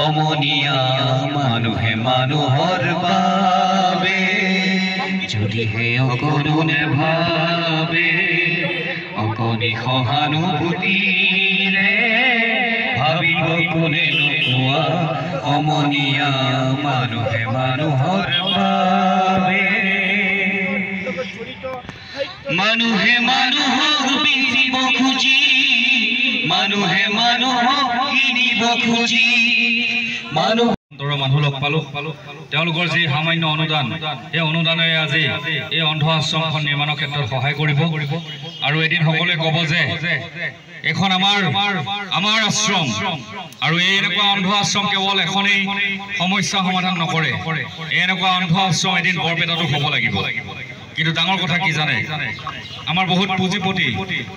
অমনিয়া মানুহে মানুহৰ বাবে যদিহে অকৰুণে ভাবে অকণি সহানুভূতিৰে ভাবিব কোনে নোকোৱা অমনিয়া মানুহে মানুহৰ বাবে মানুহে মানুহক বিচিব খুজি মানুহে মানুহক কিনিব খুজি মানুহ লগ পালো তেওঁলোকৰ যি সামান্য অনুদান এই অনুদানেৰে আজি এই অন্ধ আশ্ৰমখন নিৰ্মাণৰ ক্ষেত্ৰত সহায় কৰিব আৰু এদিন সকলোৱে ক'ব যে এখন আমাৰ আশ্ৰম আৰু এনেকুৱা অন্ধ আশ্ৰম কেৱল এখনেই সমস্যা সমাধান নকৰে এনেকুৱা অন্ধ আশ্ৰম এদিন বৰপেটাতো হ'ব লাগিব কিন্তু ডাঙৰ কথা কি জানে আমাৰ বহুত পুঁজিপতি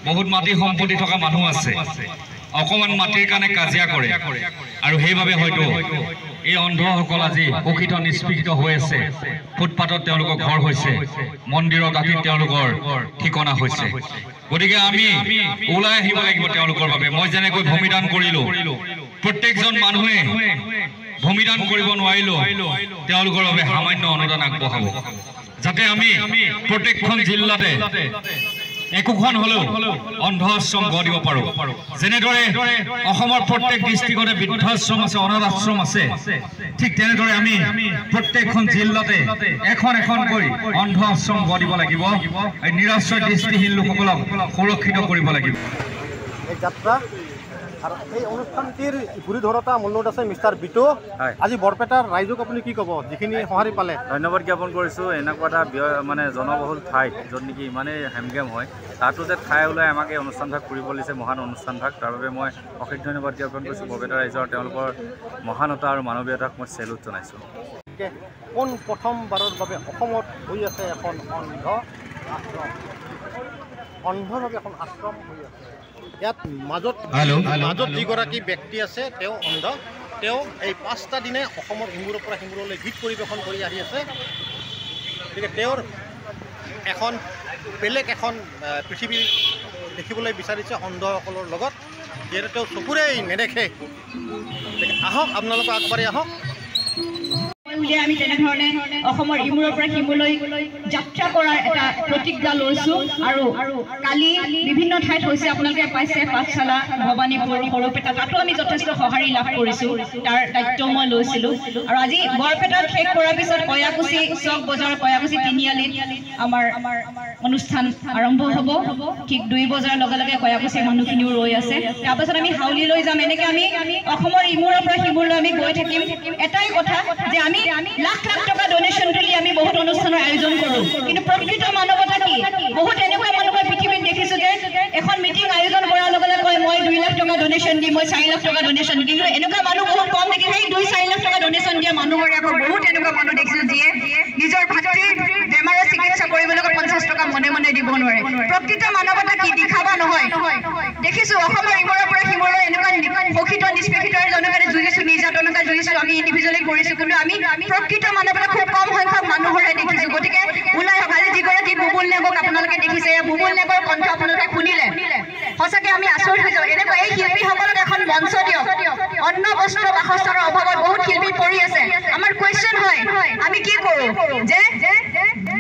বহুত মাটি সম্পত্তি থকা মানুহ আছে অকমান মাটিৰ কাৰণে কাজিয়া কৰে আৰু সেইভাবে হয়তো এই অন্ধসকল আজি শোষিত নিষ্পেষিত হৈ আছে ফুটপাতত তেওঁলোকৰ ঘৰ হৈছে মন্দিৰৰ দাঁতিত তেওঁলোকৰ ঠিকনা হৈছে গতিকে আমি ওলাই আহিব লাগিব তেওঁলোকৰ বাবে মই যেনেকৈ ভূমিদান কৰিলো প্ৰত্যেকজন মানুহে ভূমিদান কৰিব নোৱাৰিলো তেওঁলোকৰ বাবে সামান্য অনুদান আগবঢ়াব যাতে আমি প্ৰত্যেকখন জিলাতে একোখন হলেও অন্ধ আশ্ৰম গঢ় দিব পাৰো যেনেদৰে অসমৰ প্ৰত্যেক ডিষ্ট্ৰিক্টতে বৃদ্ধাশ্ৰম আছে অনাথ আশ্ৰম আছে ঠিক তেনেদৰে আমি প্ৰত্যেকখন জিলাতে এখনকৈ অন্ধ আশ্ৰম গঢ় দিব লাগিব এই নিৰাশ্ৰয় দৃষ্টিহীন লোকসকলক সুৰক্ষিত কৰিব লাগিব এই যাত্ৰা আৰু এই অনুষ্ঠানটিৰ ঘূৰি ধৰোঁতা মোৰ লগত আছে মিষ্টাৰ বিটু আজি বৰপেটাৰ ৰাইজক আপুনি কি ক'ব যিখিনি সঁহাৰি পালে ধন্যবাদ জ্ঞাপন কৰিছোঁ এনেকুৱা এটা মানে জনবহুল ঠাইত য'ত নেকি ইমানেই হেমগেম হয় তাতো যে ঠাই ওলাই আমাক এই অনুষ্ঠানভাগ কৰিব দিছে মহান অনুষ্ঠানভাগ তাৰ বাবে মই অশেষ ধন্যবাদ জ্ঞাপন কৰিছোঁ বৰপেটা ৰাইজৰ তেওঁলোকৰ মহানতা আৰু মানৱীয়তাক মই চেলুট জনাইছোঁ কোন প্ৰথমবাৰৰ বাবে অসমত হৈ আছে এখন অন্ধভাৱে এখন আশ্ৰম হৈ আছে ইয়াত মাজত যিগৰাকী ব্যক্তি আছে তেওঁ অন্ধ তেওঁ এই 5টা দিনে অসমৰ সিমূৰৰ পৰা সিমূৰলৈ গীত পৰিৱেশন কৰি আহি আছে গতিকে তেওঁৰ এখন বেলেগ এখন পৃথিৱী দেখিবলৈ বিচাৰিছে অন্ধসকলৰ লগত যিহেতু তেওঁ চকুৰেই নেদেখে আহক আপোনালোকে আগবাঢ়ি আহক আমি তেনেধৰণে অসমৰ ইমূৰৰ পৰা সিমূৰলৈ যাত্ৰা কৰাৰ এটা প্ৰতিজ্ঞা লৈছোঁ আৰু কালি বিভিন্ন ঠাইত হৈছে আপোনালোকে পাইছে পাঠশালা ভৱানীপুৰ সৰুপেটা তাতো আমি যথেষ্ট সঁহাৰি লাভ কৰিছোঁ তাৰ দায়িত্ব মই লৈছিলোঁ আৰু আজি বৰপেটাত শেষ কৰাৰ পিছত কয়াকুছি চক বজাৰ কয়াকুছি তিনিআলিত আমাৰ অনুষ্ঠান আৰম্ভ হ'ব ঠিক 2 বজাৰ লগে লগে কয়াকুছিৰ মানুহখিনিও ৰৈ আছে তাৰপাছত আমি হাউলিলৈ যাম এনেকৈ আমি অসমৰ ইমূৰৰ পৰা সিমূৰলৈ আমি গৈ থাকিম এটাই কথা যে আমি লাখ টকা ডোনেশ্যন তুলি আমি বহুত অনুষ্ঠানৰ আয়োজন কৰোঁ কিন্তু প্ৰকৃত মানৱতা কি বহুত এনেকুৱা মানুহ পৃথিৱীত দেখিছোঁ যে এখন মিটিং আয়োজন কৰাৰ লগে লগে কয় মই 2 লাখ টকা ডোনেশ্যন দিম মই 4 লাখ টকা ডোনেশ্যন দিম কিন্তু এনেকুৱা মানুহ বহুত কম দেখি সেই 2-4 লাখ টকা ডোনেশ্যন দিয়া মানুহৰ আকৌ বহুত এনেকুৱা মানুহ দেখিছোঁ যিয়ে নিজৰ ভাতৃৰ বেমাৰৰ চিকিৎসা কৰিবলৈ 50 টকা মনে মনে দিব নোৱাৰে প্ৰকৃত মানৱতা কি দেখাবা নহয় দেখিছোঁ অসমৰ ইমূৰৰ পৰা সিমূৰলৈ এনেকুৱা শোষিত নিষ্পেষিতৰ জনগণে যুঁজিছোঁ নিৰ্যাতনতা যুঁজিছোঁ আমি ইণ্ডিভিজুৱেলি কৰিছোঁ কিন্তু আমি প্ৰকৃত মানৱতা খুব কম সংখ্যক মানুহৰে দেখিছোঁ গতিকে ওলাই অহা যিগৰাকী বুবুল নেগক আপোনালোকে দেখিছে বুবুল নেগৰ কণ্ঠ আপোনালোকে শুনিলে সঁচাকৈ আমি আচৰিত হৈছোঁ এনেকুৱা এই শিল্পীসকলক এখন মঞ্চ দিয়ক অন্ন বস্ত্ৰ বাসস্থানৰ অভাৱত বহুত শিল্পী পৰি আছে আমাৰ কুৱেশ্যন হয় আমি কি কৰোঁ যে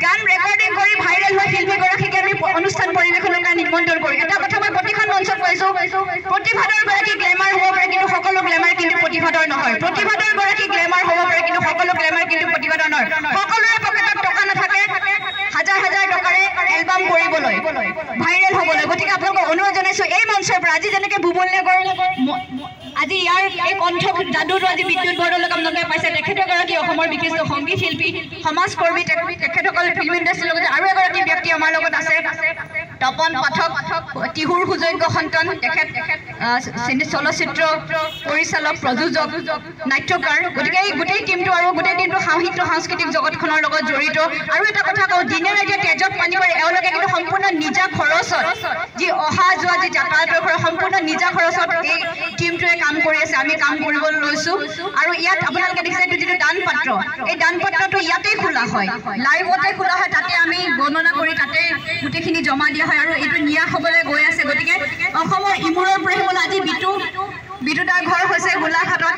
গান ৰেকৰ্ডিং কৰি ভাইৰেল হোৱা শিল্পীগৰাকীকে আমি অনুষ্ঠান পৰিৱেশনৰ কাৰণে নিমন্ত্ৰণ কৰোঁ এটা কথা মই প্ৰতিখন মঞ্চত কৈছোঁ প্ৰতিভাদৰ গৰাকী গ্লেমাৰ হ'ব পাৰে কিন্তু সকলো গ্লেমাৰ কিন্তু প্ৰতিভাদৰ নহয় প্ৰতিভাদৰ গৰাকী গ্লেমাৰ হ'ব পাৰে কিন্তু সকলো গ্লেমাৰ কিন্তু প্ৰতিভাদৰ নহয় সকলোৰে পকেটত টকা নাথাকে হাজাৰ টকাৰে এলবাম কৰিবলৈ ভাইৰেল হ'বলৈ গতিকে আপোনালোকক অনুৰোধ জনাইছোঁ এই মঞ্চৰ পৰা আজি যেনেকৈ বুবুল নেগৰ আজি ইয়াৰ এই কণ্ঠ যাদুটো আজি বিদ্যুৎ বৰদলৈক আপোনালোকে পাইছে তেখেতগৰাকী অসমৰ বিশিষ্ট সংগীত শিল্পী সমাজকৰ্মী তেখেতসকল ফিল্ম ইণ্ডাষ্ট্ৰীৰ লগতে আৰু এগৰাকী ব্যক্তি আমাৰ লগত আছে তপন পাঠক টিহুৰ সুযোগ্য সন্তান তেখেত চলচ্চিত্ৰ পৰিচালক প্ৰযোজক নাট্যকাৰ গতিকে এই গোটেই টিমটো আৰু গোটেই দিনটো সাহিত্য সাংস্কৃতিক জগতখনৰ লগত জড়িত আৰু এটা কথা কওঁ দিনে ৰাতিয়ে তেজত পানী কৰে এওঁলোকে কিন্তু সম্পূৰ্ণ নিজা খৰচত যি অহা যোৱা যি যাতায়াতৰ খৰচ সম্পূৰ্ণ নিজা খৰচত এই টিমটোৱে কাম কৰি আছে আমি কাম কৰিবলৈ লৈছোঁ আৰু ইয়াত আপোনালোকে দেখিছে এইটো যিটো দান পাত্ৰ এই দান পাত্ৰটো ইয়াতেই খোলা হয় লাইভতে খোলা হয় তাতে আমি গণনা কৰি তাতে গোটেইখিনি জমা দিয়া হয় আৰু এইটো নিয়া হ'বলৈ গৈ আছে গতিকে অসমৰ ইমূৰৰ পৰা সিমূৰলৈ আজি বিটু তাৰ ঘৰ হৈছে গোলাঘাটত